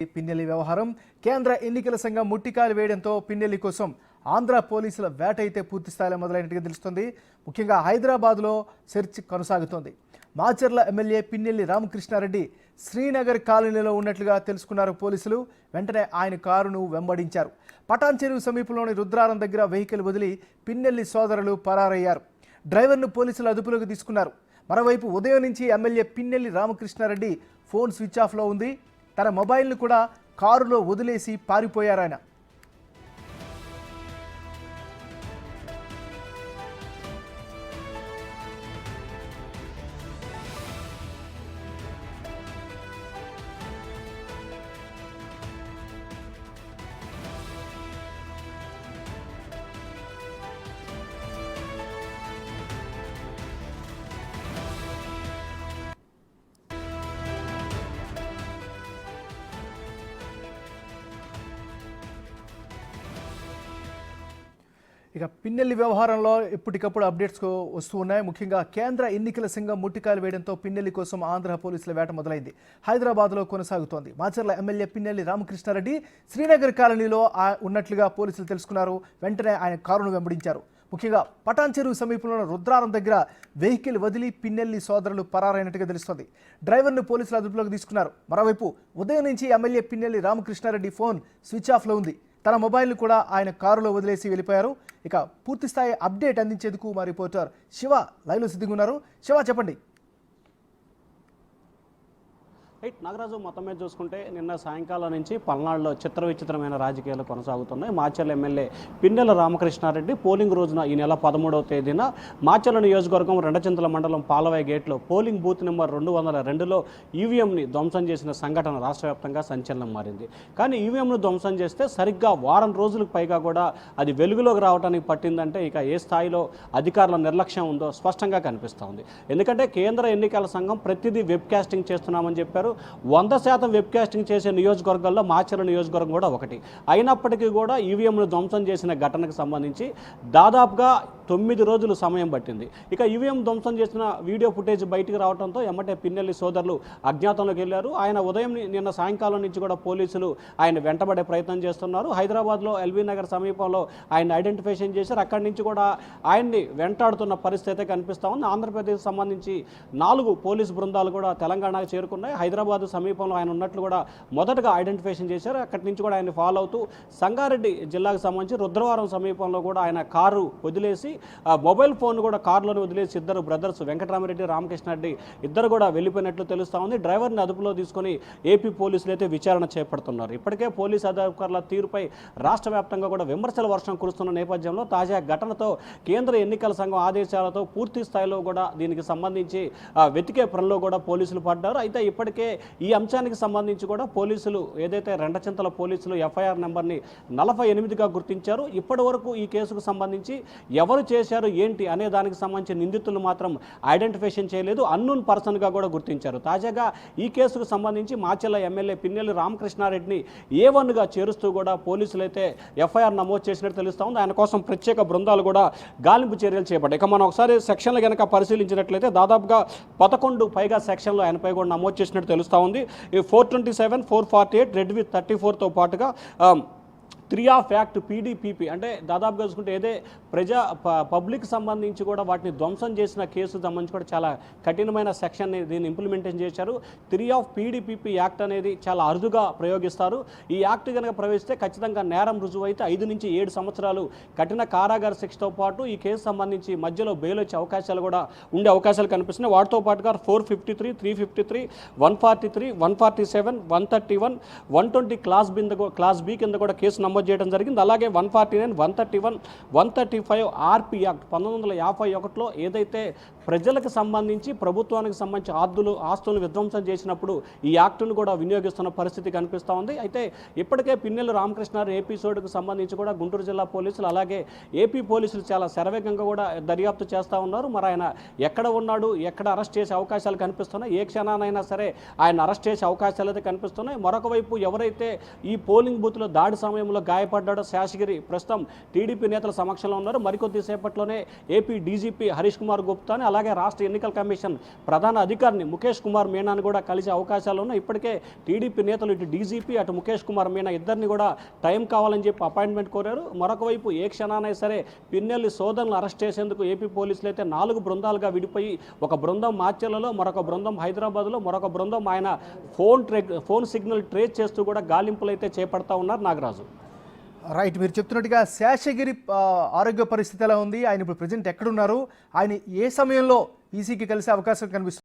పిన్నెల్లి వ్యవహారం కేంద్ర ఎన్నికల సంఘం ముట్టికాలు వేయడంతో పిన్నెల్లి కోసం ఆంధ్ర పోలీసుల వేట అయితే పూర్తి స్థాయిలో మొదలైనట్టుగా తెలుస్తుంది. ముఖ్యంగా హైదరాబాద్లో సెర్చ్ కొనసాగుతోంది. మాచర్ల ఎమ్మెల్యే పిన్నెల్లి రామకృష్ణారెడ్డి శ్రీనగర్ కాలనీలో ఉన్నట్లుగా తెలుసుకున్నారు పోలీసులు. వెంటనే ఆయన కారును వెంబడించారు. పటాన్ చెరువు సమీపంలోని రుద్రారం దగ్గర వెహికల్ వదిలి పిన్నెల్లి సోదరులు పరారయ్యారు. డ్రైవర్ను పోలీసులు అదుపులోకి తీసుకున్నారు. మరోవైపు ఉదయం నుంచి MLA Pinnelli Ramakrishna Reddy phone switch ఆఫ్లో ఉంది. తన మొబైల్ను కూడా కారులో వదిలేసి పారిపోయారాయన. ఇక పిన్నెల్లి వ్యవహారంలో ఎప్పటికప్పుడు అప్డేట్స్ వస్తూ ఉన్నాయి. ముఖ్యంగా కేంద్ర ఎన్నికల సంఘం ముట్టికాయలు వేయడంతో పిన్నెల్లి కోసం ఆంధ్ర పోలీసుల వేట మొదలైంది. హైదరాబాద్లో కొనసాగుతోంది. మాచర్ల ఎమ్మెల్యే పిన్నెల్లి రామకృష్ణారెడ్డి శ్రీనగర్ కాలనీలో ఉన్నట్లుగా పోలీసులు తెలుసుకున్నారు. వెంటనే ఆయన కారును వెంబడించారు. ముఖ్యంగా పటాన్ చెరువు సమీపంలో రుద్రారం దగ్గర వెహికల్ వదిలి పిన్నెల్లి సోదరులు పరారైనట్టుగా తెలుస్తోంది. డ్రైవర్ను పోలీసులు అదుపులోకి తీసుకున్నారు. మరోవైపు ఉదయం నుంచి MLA Pinnelli Ramakrishna Reddy phone switch ఆఫ్లో ఉంది. తన మొబైల్ను కూడా ఆయన కారులో వదిలేసి వెళ్ళిపోయారు. ఇక పూర్తిస్థాయి అప్డేట్ అందించేందుకు మా రిపోర్టర్ శివ లైవ్లో సిద్ధంగా ఉన్నారు. శివ, చెప్పండి. రైట్ నాగరాజు, మొత్తం మీద చూసుకుంటే నిన్న సాయంకాలం నుంచి పల్నాడులో చిత్ర విచిత్రమైన రాజకీయాలు కొనసాగుతున్నాయి. మాచర్ల ఎమ్మెల్యే పిన్నెల రామకృష్ణారెడ్డి పోలింగ్ రోజున ఈ నెల 13వ తేదీన మాచర్ల నియోజకవర్గం రెండచింతల మండలం పాలవాయి గేట్లో పోలింగ్ బూత్ నెంబర్ 202లో ఈవీఎంని ధ్వంసం చేసిన సంఘటన రాష్ట్ర వ్యాప్తంగా సంచలనం మారింది. కానీ ఈవీఎంను ధ్వంసం చేస్తే సరిగ్గా వారం రోజులకు పైగా కూడా అది వెలుగులోకి రావడానికి పట్టిందంటే ఇక ఏ స్థాయిలో అధికారుల నిర్లక్ష్యం ఉందో స్పష్టంగా కనిపిస్తూ ఉంది. ఎందుకంటే కేంద్ర ఎన్నికల సంఘం ప్రతిదీ వెబ్ కాస్టింగ్ చేస్తున్నామని చెప్పారు. 100% వెబ్ కాస్టింగ్ చేసే నియోజకవర్గాల్లో మాచర్ల నియోజకవర్గం కూడా ఒకటి. అయినప్పటికీ కూడా ఈవీఎంను ధ్వంసం చేసిన ఘటనకు సంబంధించి దాదాపుగా 9 రోజులు సమయం పట్టింది. ఇక ఈవీఎం ధ్వంసం చేసిన వీడియో ఫుటేజ్ బయటికి రావడంతో ఎమ్మటే పిన్నెల్లి సోదరులు అజ్ఞాతంలోకి వెళ్ళారు. ఆయన ఉదయం నిన్న సాయంకాలం నుంచి కూడా పోలీసులు ఆయన వెంటబడే ప్రయత్నం చేస్తున్నారు. హైదరాబాద్లో ఎల్బీ నగర్ సమీపంలో ఆయన ఐడెంటిఫికేషన్ చేశారు. అక్కడి నుంచి కూడా ఆయన్ని వెంటాడుతున్న పరిస్థితి కనిపిస్తూ ఉంది. ఆంధ్రప్రదేశ్ సంబంధించి 4 పోలీసు బృందాలు కూడా తెలంగాణకు చేరుకున్నాయి. హైదరాబాద్ సమీపంలో ఆయన ఉన్నట్లు కూడా మొదటగా ఐడెంటిఫికేషన్ చేశారు. అక్కడి నుంచి కూడా ఆయన ఫాలో అవుతూ సంగారెడ్డి జిల్లాకు సంబంధించి రుద్రవరం సమీపంలో కూడా ఆయన కారు వదిలేసి మొబైల్ ఫోన్ కూడా కారులోనే వదిలేసి ఇద్దరు బ్రదర్స్ వెంకటరామరెడ్డి, రామకృష్ణారెడ్డి ఇద్దరు కూడా వెళ్ళిపోయినట్లు తెలుస్తూ ఉంది. డ్రైవర్ని అదుపులో తీసుకొని ఏపీ పోలీసులు అయితే విచారణ చేపడుతున్నారు. ఇప్పటికే పోలీసు అధికారుల తీరుపై రాష్ట్ర వ్యాప్తంగా కూడా విమర్శల వర్షం కురుస్తున్న నేపథ్యంలో తాజా ఘటనతో కేంద్ర ఎన్నికల సంఘం ఆదేశాలతో పూర్తి స్థాయిలో కూడా దీనికి సంబంధించి వెతికే పనిలో కూడా పోలీసులు పడ్డారు. అయితే ఇప్పటికే ఈ అంశానికి సంబంధించి కూడా పోలీసులు ఏదైతే రెండచింతల పోలీసులు ఎఫ్ఐఆర్ నెంబర్ని 48గా గుర్తించారు. ఇప్పటి వరకు ఈ కేసుకు సంబంధించి ఎవరు చేశారు ఏంటి అనే దానికి సంబంధించిన నిందితులు మాత్రం ఐడెంటిఫికేషన్ చేయలేదు. అన్నోన్ పర్సన్గా కూడా గుర్తించారు. తాజాగా ఈ కేసుకు సంబంధించి మాచర్ల ఎమ్మెల్యే పిన్నెల్లి రామకృష్ణారెడ్డిని A1గా చేరుస్తూ కూడా పోలీసులు అయితే ఎఫ్ఐఆర్ నమోదు చేసినట్టు తెలుస్తూ ఉంది. ఆయన కోసం ప్రత్యేక బృందాలు కూడా గాలింపు చర్యలు చేపట్టాయి. ఇక మనం ఒకసారి సెక్షన్లు కనుక పరిశీలించినట్లయితే దాదాపుగా 11 పైగా సెక్షన్లు ఆయనపై కూడా నమోదు చేసినట్టు తెలుస్తూ ఉంది. ఈ 427, 448 రెడ్ విత్ 34తో పాటుగా 3 ఆఫ్ యాక్ట్ PDPP అంటే దాదాపుగా చూసుకుంటే ఏదే పబ్లిక్ సంబంధించి కూడా వాటిని ధ్వంసం చేసిన కేసు సంబంధించి కూడా చాలా కఠినమైన సెక్షన్ని దీన్ని ఇంప్లిమెంటేషన్ చేశారు. 3 ఆఫ్ PDPP యాక్ట్ అనేది చాలా అరుదుగా ప్రయోగిస్తారు. ఈ యాక్ట్ కనుక ప్రవేశిస్తే ఖచ్చితంగా నేరం రుజువు అయితే 5 నుంచి 7 సంవత్సరాలు కఠిన కారాగార శిక్షతో పాటు ఈ కేసు సంబంధించి మధ్యలో బెయిల్ వచ్చే అవకాశాలు కూడా ఉండే అవకాశాలు కనిపిస్తున్నాయి. వాటితో పాటుగా 453, 353, 143, 147, 131, 120 క్లాస్ బి కింద కూడా కేసు నమోదు చేయడం జరిగింది. అలాగే 149, 131, 135 RP యాక్ట్ 1951లో ఏదైతే ప్రజలకు సంబంధించి ప్రభుత్వానికి సంబంధించి ఆస్తులను విధ్వంసం చేసినప్పుడు ఈ యాక్టును కూడా వినియోగిస్తున్న పరిస్థితి కనిపిస్తూ ఉంది. అయితే ఇప్పటికే పిన్నెల్లి రామకృష్ణారెడ్డి ఎపిసోడ్కు సంబంధించి కూడా గుంటూరు జిల్లా పోలీసులు అలాగే ఏపీ పోలీసులు చాలా శరవేగంగా కూడా దర్యాప్తు చేస్తూ ఉన్నారు. మరి ఆయన ఎక్కడ ఉన్నాడు, ఎక్కడ అరెస్ట్ చేసే అవకాశాలు కనిపిస్తున్నాయి, ఏ క్షణానైనా సరే ఆయన అరెస్ట్ చేసే అవకాశాలు అయితే కనిపిస్తున్నాయి. మరొక వైపు ఎవరైతే ఈ పోలింగ్ బూత్లో దాడి సమయంలో గాయపడ్డాడో శేషగిరి ప్రస్తుతం టీడీపీ నేతల సమక్షంలో ఉన్నారు. మరికొద్ది సేపట్లోనే ఏపీ డీజీపీ హరీష్ కుమార్ గుప్తాని అలాగే రాష్ట్ర ఎన్నికల కమిషన్ ప్రధాన అధికారిని ముఖేష్ కుమార్ మీనాని కూడా కలిసే అవకాశాలు ఉన్నాయి. ఇప్పటికే టీడీపీ నేతలు ఇటు డీజీపీ అటు ముఖేష్ కుమార్ మీనా ఇద్దరిని కూడా టైం కావాలని చెప్పి అపాయింట్మెంట్ కోరారు. మరొక వైపు ఏ క్షణానైనా సరే పిన్నెల్లి సోదరులను అరెస్ట్ చేసేందుకు ఏపీ పోలీసులు అయితే 4 బృందాలుగా విడిపోయి ఒక బృందం మాచర్లలో, మరొక బృందం హైదరాబాద్లో, మరొక బృందం ఆయన ఫోన్ సిగ్నల్ ట్రేస్ చేస్తూ కూడా గాలింపులు అయితే చేపడతా ఉన్నారు నాగరాజు. రైట్, మీరు చెప్తున్నట్టుగా శేషగిరి ఆరోగ్య పరిస్థితి ఎలా ఉంది, ఆయన ఇప్పుడు ప్రజెంట్ ఎక్కడున్నారు, ఆయన ఏ సమయంలో ఈసీకి కలిసే అవకాశం కనిపిస్తుంది?